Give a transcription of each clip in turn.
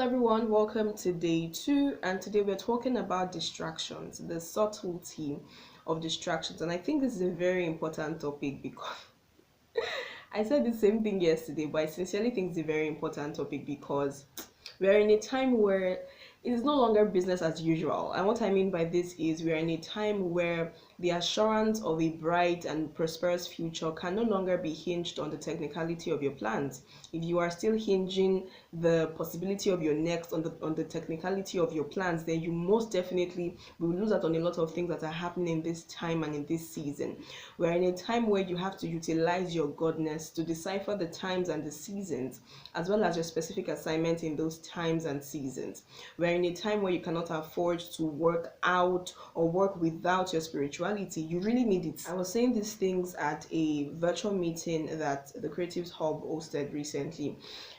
everyone, welcome to day 2, and today we're talking about distractions, the subtlety of distractions. And I think this is a very important topic because I said the same thing yesterday, but I sincerely think it's a very important topic because we're in a time where it is no longer business as usual. And what I mean by this is we're in a time where the assurance of a bright and prosperous future can no longer be hinged on the technicality of your plans. If you are still hinging the possibility of your next on the technicality of your plans, then you most definitely will lose out on a lot of things that are happening in this time and in this season. We're in a time where you have to utilize your godness to decipher the times and the seasons, as well as your specific assignment in those times and seasons. We're in a time where you cannot afford to work out or work without your spirituality. You really need it. I was saying these things at a virtual meeting that the Creatives Hub hosted recently,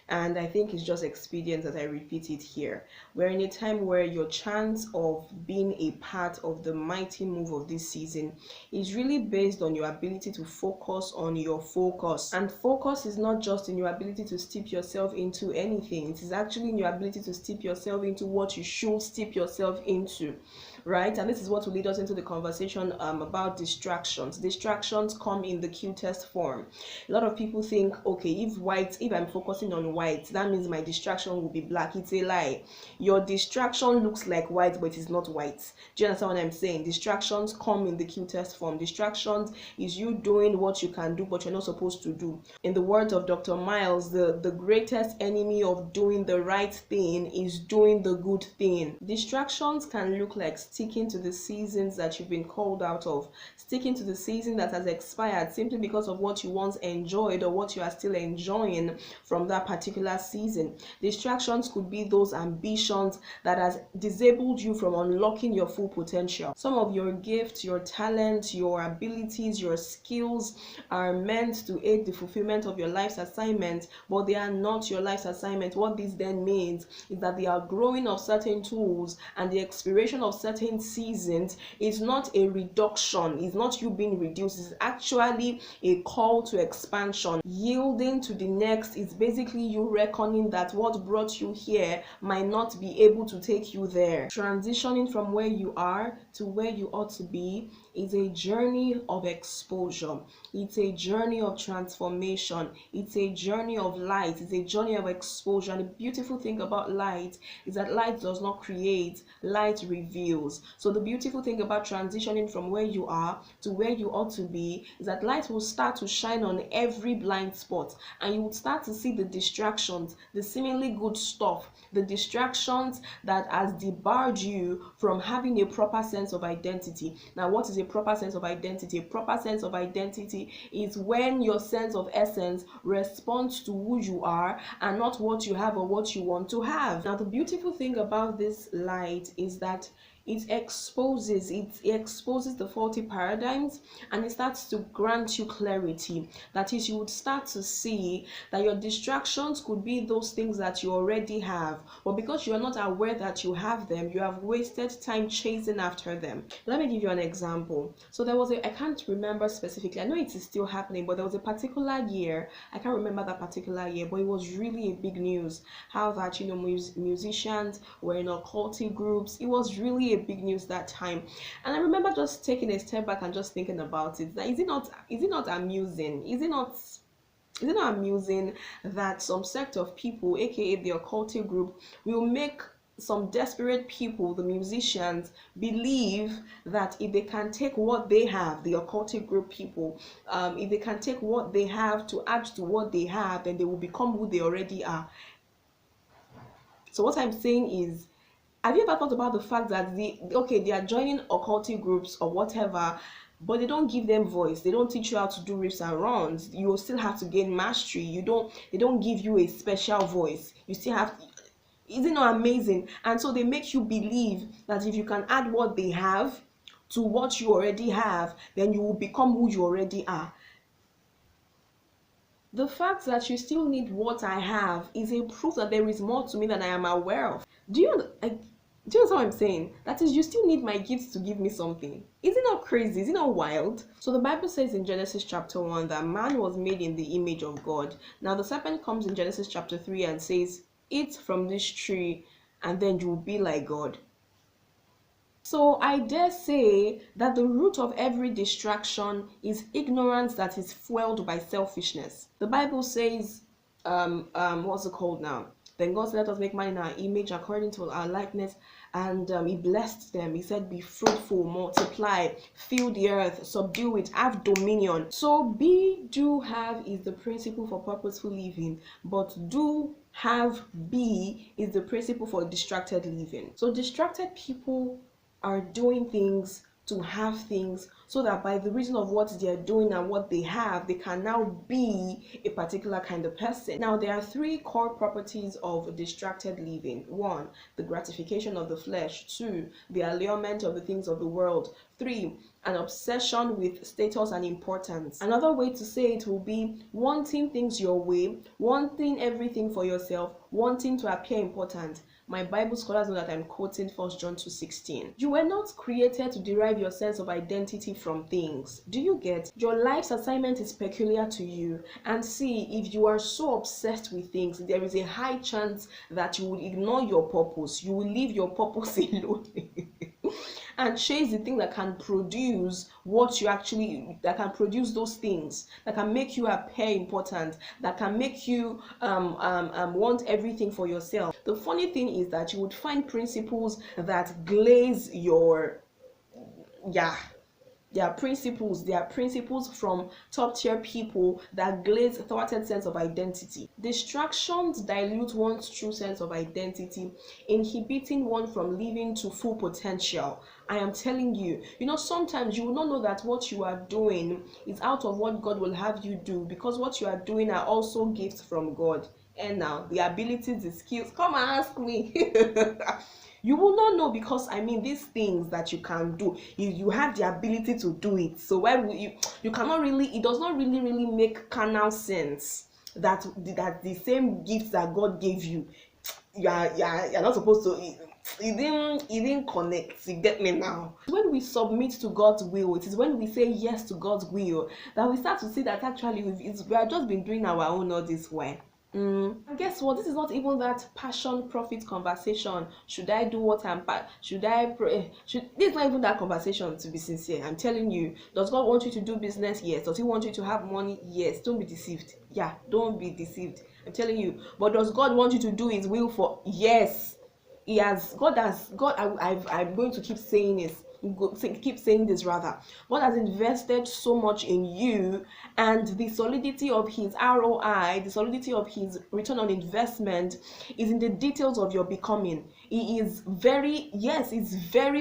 and I think it's just expedient that I repeat it here. We're in a time where your chance of being a part of the mighty move of this season is really based on your ability to focus on your focus. And focus is not just in your ability to steep yourself into anything, it is actually in your ability to steep yourself into what you should steep yourself into, right? And this is what will lead us into the conversation about distractions. Distractions come in the cutest form. A lot of people think, okay, if I'm focusing on white, that means my distraction will be black. It's a lie. Your distraction looks like white, but it's not white. Do you understand what I'm saying? Distractions come in the cutest form. Distractions is you doing what you can do but you're not supposed to do. In the words of Dr. Miles, the greatest enemy of doing the right thing is doing the good thing. Distractions can look like sticking to the seasons that you've been called out of, sticking to the season that has expired simply because of what you once enjoyed or what you are still enjoying from that particular season. Distractions could be those ambitions that has disabled you from unlocking your full potential. Some of your gifts, your talents, your abilities, your skills are meant to aid the fulfillment of your life's assignment, but they are not your life's assignment. What this then means is that the outgrowing of certain tools and the expiration of certain seasons is not a reduction, it's not you being reduced, it's actually a call to expansion. Yielding to the next is basically you reckoning that what brought you here might not be able to take you there. Transitioning from where you are to where you ought to be is a journey of exposure. It's a journey of transformation. It's a journey of light. It's a journey of exposure. And the beautiful thing about light is that light does not create, light reveals. So the beautiful thing about transitioning from where you are to where you ought to be is that light will start to shine on every blind spot, and you will start to see the distractions, the seemingly good stuff, the distractions that has debarred you from having a proper sense of identity. Now, what is a proper sense of identity? A proper sense of identity is when your sense of essence responds to who you are and not what you have or what you want to have. Now, the beautiful thing about this light is that it exposes the faulty paradigms, and it starts to grant you clarity. That is, you would start to see that your distractions could be those things that you already have, but because you are not aware that you have them, you have wasted time chasing after them. Let me give you an example. So there was I can't remember specifically, I know it is still happening, but there was a particular year, I can't remember that particular year, but it was really a big news how that musicians were in occultic groups. It was really a big news that time, and I remember just taking a step back and just thinking about it. Is it not amusing? Is it not amusing that some sect of people, aka the occultic group, will make some desperate people, the musicians, believe that if they can take what they have, the occultic group people, if they can take what they have to add to what they have, then they will become who they already are. So what I'm saying is, have you ever thought about the fact that they are joining occultic groups or whatever, but they don't give them voice. They don't teach you how to do riffs and runs. You will still have to gain mastery. They don't give you a special voice. You still have to, is it not amazing? And so they make you believe that if you can add what they have to what you already have, then you will become who you already are. The fact that you still need what I have is a proof that there is more to me than I am aware of. Do you understand what I'm saying? That is, you still need my gifts to give me something. Is it not crazy? Is it not wild? So the Bible says in Genesis chapter 1 that man was made in the image of God. Now the serpent comes in Genesis chapter 3 and says, eat from this tree and then you will be like God. So I dare say that the root of every distraction is ignorance that is fueled by selfishness. The Bible says, what's it called now? Then God said, "Let us make man in our image, according to our likeness." And He blessed them. He said, "Be fruitful, multiply, fill the earth, subdue it, have dominion." So be, do, have is the principle for purposeful living, but do, have, be is the principle for distracted living. So distracted people are doing things to have things, so that by the reason of what they're doing and what they have, they can now be a particular kind of person. Now, there are three core properties of distracted living. One, the gratification of the flesh. Two, the allurement of the things of the world. Three, an obsession with status and importance. Another way to say it will be wanting things your way, wanting everything for yourself, wanting to appear important. My Bible scholars know that I'm quoting 1 John 2:16. You were not created to derive your sense of identity from things. Do you get? Your life's assignment is peculiar to you. And see, if you are so obsessed with things, there is a high chance that you will ignore your purpose. You will leave your purpose alone. And chase the thing that can produce what you actually, that can produce those things, that can make you appear important, that can make you want everything for yourself. The funny thing is that you would find principles that glaze your, there are principles from top tier people that glaze thwarted sense of identity. Distractions dilute one's true sense of identity, inhibiting one from living to full potential. I am telling you, sometimes you will not know that what you are doing is out of what God will have you do, because what you are doing are also gifts from God. And now, the abilities, the skills, come and ask me. You will not know, because these things that you can do, you have the ability to do it. So why will you cannot really, it does not really make carnal sense that the same gifts that God gave you, you're not supposed to. It didn't connect. You get me now? When we submit to God's will, it is when we say yes to God's will that we start to see that actually we have just been doing our own all this way. And guess what? This is not even that passion profit conversation. Should I do what should I pray? This is not even that conversation, to be sincere. I'm telling you. Does God want you to do business? Yes. Does He want you to have money? Yes. Don't be deceived. Yeah, don't be deceived. I'm telling you. But does God want you to do His will for? Yes. I'm going to keep saying this. Keep saying this rather. God has invested so much in you, and the solidity of His ROI, the solidity of His return on investment is in the details of your becoming. He is very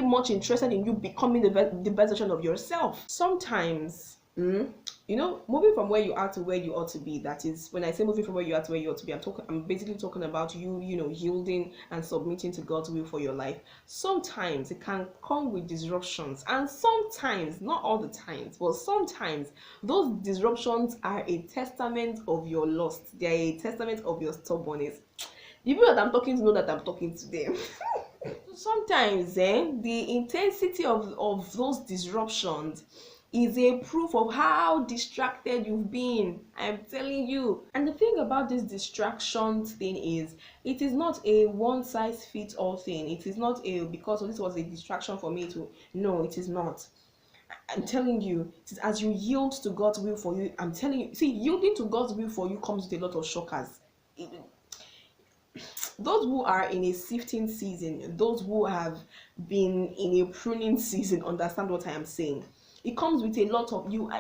much interested in you becoming the best version of yourself. Sometimes, moving from where you are to where you ought to be. That is, when I say moving from where you are to where you ought to be, I'm basically talking about you yielding and submitting to God's will for your life. Sometimes it can come with disruptions, and sometimes, not all the times, but sometimes those disruptions are a testament of your lust. They are a testament of your stubbornness. The people that I'm talking to know that I'm talking to them. Sometimes the intensity of those disruptions is a proof of how distracted you've been. I'm telling you. And the thing about this distraction thing is, it is not a one size fits all thing. It is not because this was a distraction for me to. No, it is not. I'm telling you, it is as you yield to God's will for you. I'm telling you, see, yielding to God's will for you comes with a lot of shockers. Those who are in a sifting season, those who have been in a pruning season, understand what I am saying. It comes with a lot of you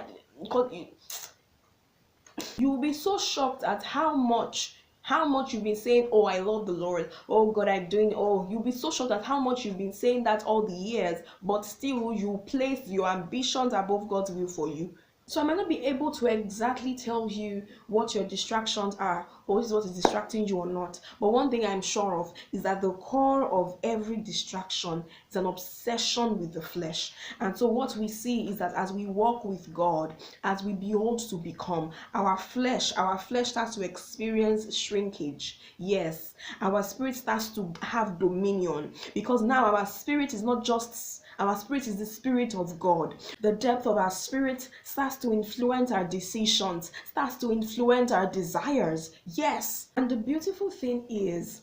will be so shocked at how much you've been saying, "Oh, I love the Lord. Oh God, I'm doing." Oh, you'll be so shocked at how much you've been saying that all the years, but still you place your ambitions above God's will for you. So I might not be able to exactly tell you what your distractions are, or this is what is distracting you or not. But one thing I'm sure of is that the core of every distraction is an obsession with the flesh. And so what we see is that as we walk with God, as we behold to become, our flesh starts to experience shrinkage. Yes, our spirit starts to have dominion, because now our spirit is not just Our spirit is the spirit of God. The depth of our spirit starts to influence our decisions, starts to influence our desires. Yes. And the beautiful thing is,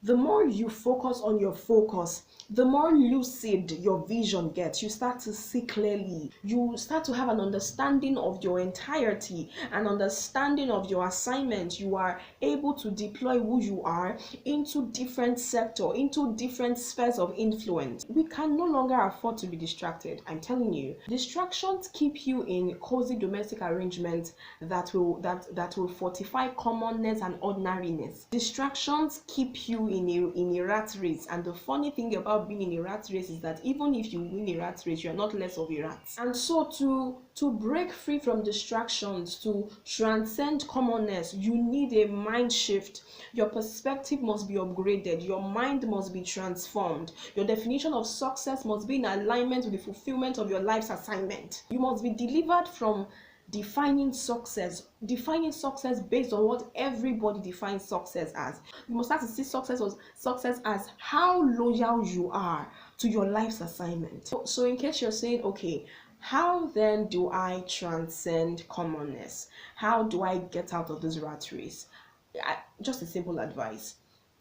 the more you focus on your focus, the more lucid your vision gets. You start to see clearly. You start to have an understanding of your entirety, an understanding of your assignment. You are able to deploy who you are into different sectors, into different spheres of influence. We can no longer afford to be distracted. I'm telling you, distractions keep you in cozy domestic arrangements that will fortify commonness and ordinariness. Distractions keep you in a rat race, and the funny thing about being in a rat race is that even if you win a rat race, you are not less of a rat. And so to break free from distractions, to transcend commonness, you need a mind shift. Your perspective must be upgraded. Your mind must be transformed. Your definition of success must be in alignment with the fulfillment of your life's assignment. You must be delivered from defining success based on what everybody defines success as. You must start to see success as how loyal you are to your life's assignment. So in case you're saying, okay, how then do I transcend commonness? How do I get out of this rat race? Just a simple advice: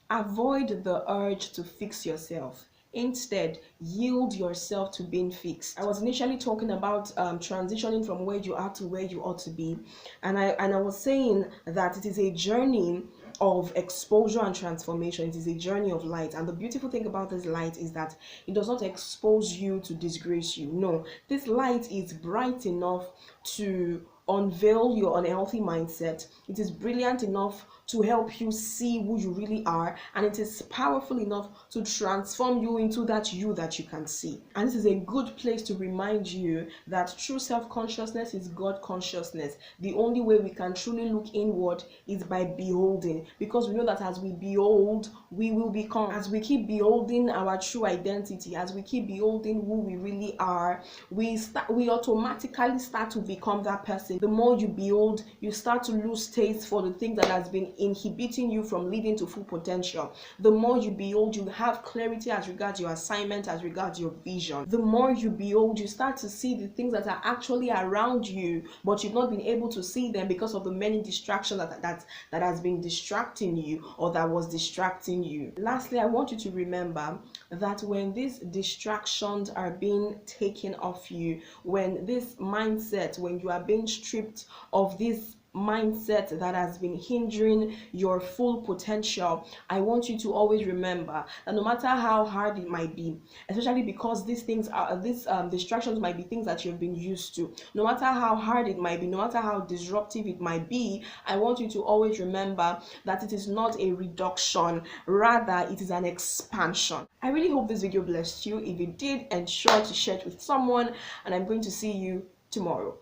avoid the urge to fix yourself. Instead, yield yourself to being fixed. I was initially talking about transitioning from where you are to where you ought to be, and I was saying that it is a journey of exposure and transformation. It is a journey of light, and the beautiful thing about this light is that it does not expose you to disgrace you. No, this light is bright enough to unveil your unhealthy mindset. It is brilliant enough to help you see who you really are, and it is powerful enough to transform you into that you that you can see. And this is a good place to remind you that true self-consciousness is God consciousness. The only way we can truly look inward is by beholding, because we know that as we behold, we will become. As we keep beholding our true identity, as we keep beholding who we really are, we automatically start to become that person. The more you behold, you start to lose taste for the thing that has been inhibiting you from living to full potential. The more you behold, you have clarity as regards your assignment, as regards your vision. The more you behold, you start to see the things that are actually around you, but you've not been able to see them because of the many distractions that has been distracting you, or that was distracting you. Lastly, I want you to remember that when these distractions are being taken off you, when this mindset, when you are being stripped of this mindset that has been hindering your full potential, I want you to always remember that no matter how hard it might be, especially because these distractions might be things that you've been used to, no matter how hard it might be, no matter how disruptive it might be, I want you to always remember that it is not a reduction, rather it is an expansion. I really hope this video blessed you. If it did, ensure to share it with someone, and I'm going to see you tomorrow.